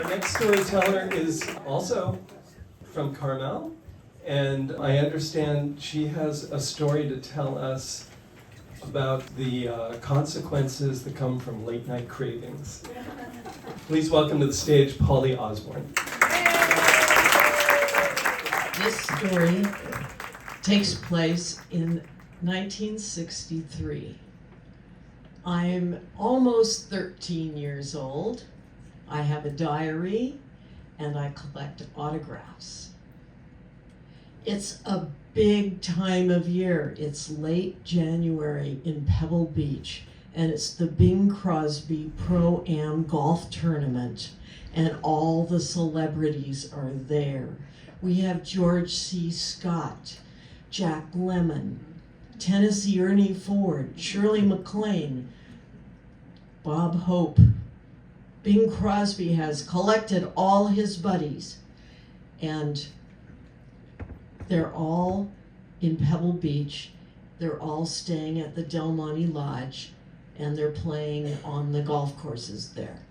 Our next storyteller is also from Carmel, and I understand she has a story to tell us about the consequences that come from late night cravings. Please welcome to the stage Polly Osborne. This story takes place in 1963. I'm almost 13 years old. I have a diary and I collect autographs. It's a big time of year. It's late January in Pebble Beach, and it's the Bing Crosby Pro-Am golf tournament, and all the celebrities are there. We have George C. Scott, Jack Lemmon, Tennessee Ernie Ford, Shirley MacLaine, Bob Hope. Bing Crosby has collected all his buddies, and they're all in Pebble Beach. They're all staying at the Del Monte Lodge, and they're playing on the golf courses there.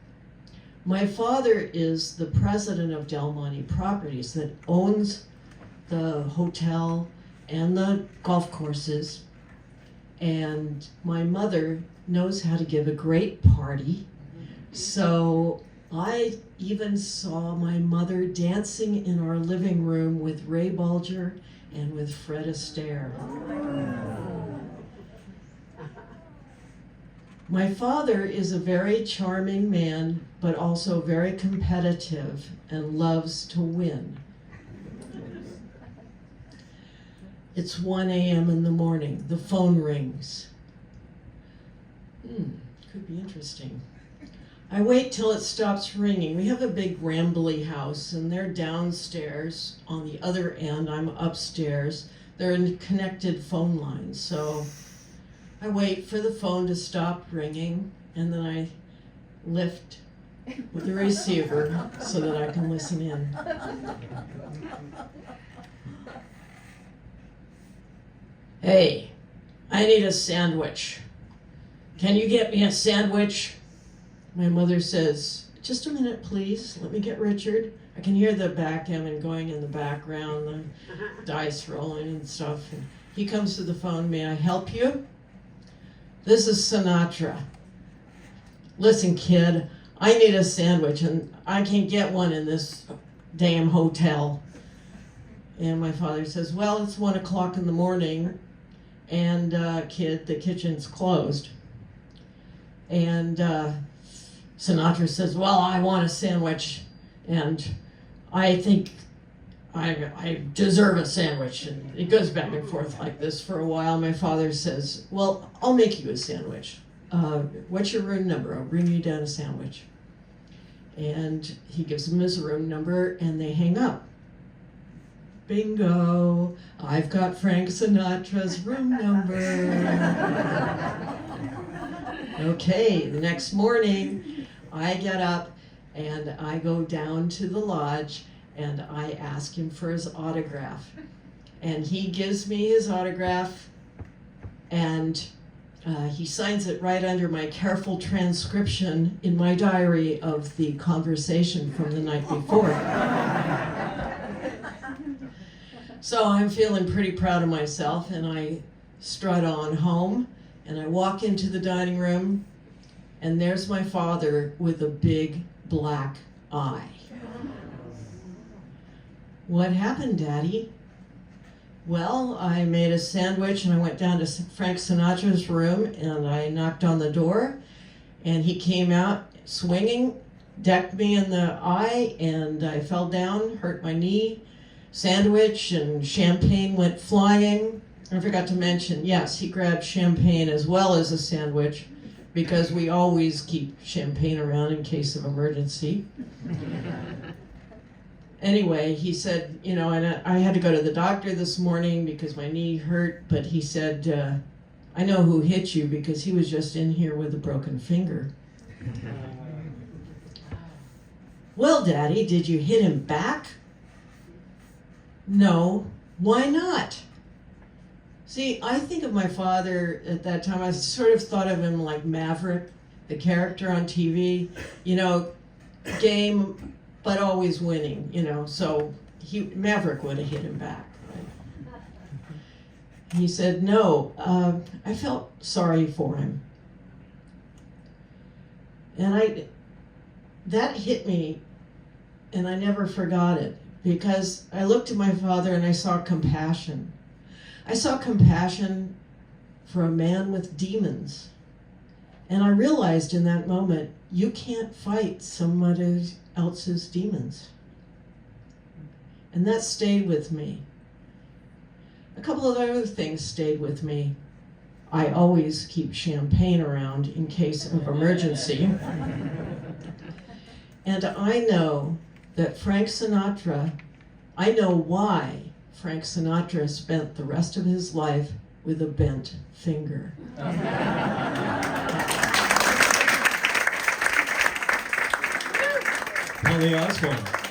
My father is the president of Del Monte Properties that owns the hotel and the golf courses, and my mother knows how to give a great party. So I even saw my mother dancing in our living room with Ray Bulger and with Fred Astaire. My father is a very charming man, but also very competitive and loves to win. It's 1 a.m. in the morning. The phone rings. Could be interesting. I wait till it stops ringing. We have a big rambly house, and they're downstairs on the other end. I'm upstairs. They're in connected phone lines. So I wait for the phone to stop ringing, and then I lift with the receiver so that I can listen in. Hey, I need a sandwich. Can you get me a sandwich? My mother says, just a minute, please. Let me get Richard. I can hear the backgammon going in the background, the dice rolling and stuff. And he comes to the phone. May I help you? This is Sinatra. Listen, kid, I need a sandwich, and I can't get one in this damn hotel. And my father says, well, it's 1 o'clock in the morning, and kid, the kitchen's closed. And Sinatra says, well, I want a sandwich, and I think I deserve a sandwich. And it goes back and forth like this for a while. My father says, well, I'll make you a sandwich. What's your room number? I'll bring you down a sandwich. And he gives him his room number, and they hang up. Bingo, I've got Frank Sinatra's room number. Okay, the next morning, I get up and I go down to the lodge and I ask him for his autograph. And he gives me his autograph, and he signs it right under my careful transcription in my diary of the conversation from the night before. So I'm feeling pretty proud of myself, and I strut on home, and I walk into the dining room, and there's my father with a big black eye. What happened, Daddy? Well, I made a sandwich, and I went down to Frank Sinatra's room, and I knocked on the door, and he came out swinging, decked me in the eye, and I fell down, hurt my knee. Sandwich and champagne went flying. I forgot to mention, yes, he grabbed champagne as well as a sandwich, because we always keep champagne around in case of emergency. Anyway, he said, and I had to go to the doctor this morning because my knee hurt, but he said, I know who hit you because he was just in here with a broken finger. Well, Daddy, did you hit him back? No. Why not? See, I think of my father at that time, I sort of thought of him like Maverick, the character on TV, game but always winning, so Maverick would have hit him back. Right? He said, no, I felt sorry for him. And that hit me, and I never forgot it, because I looked at my father and I saw compassion. I saw compassion for a man with demons. And I realized in that moment, you can't fight somebody else's demons. And that stayed with me. A couple of other things stayed with me. I always keep champagne around in case of emergency. And I know that I know why Frank Sinatra spent the rest of his life with a bent finger. Polly Osborne.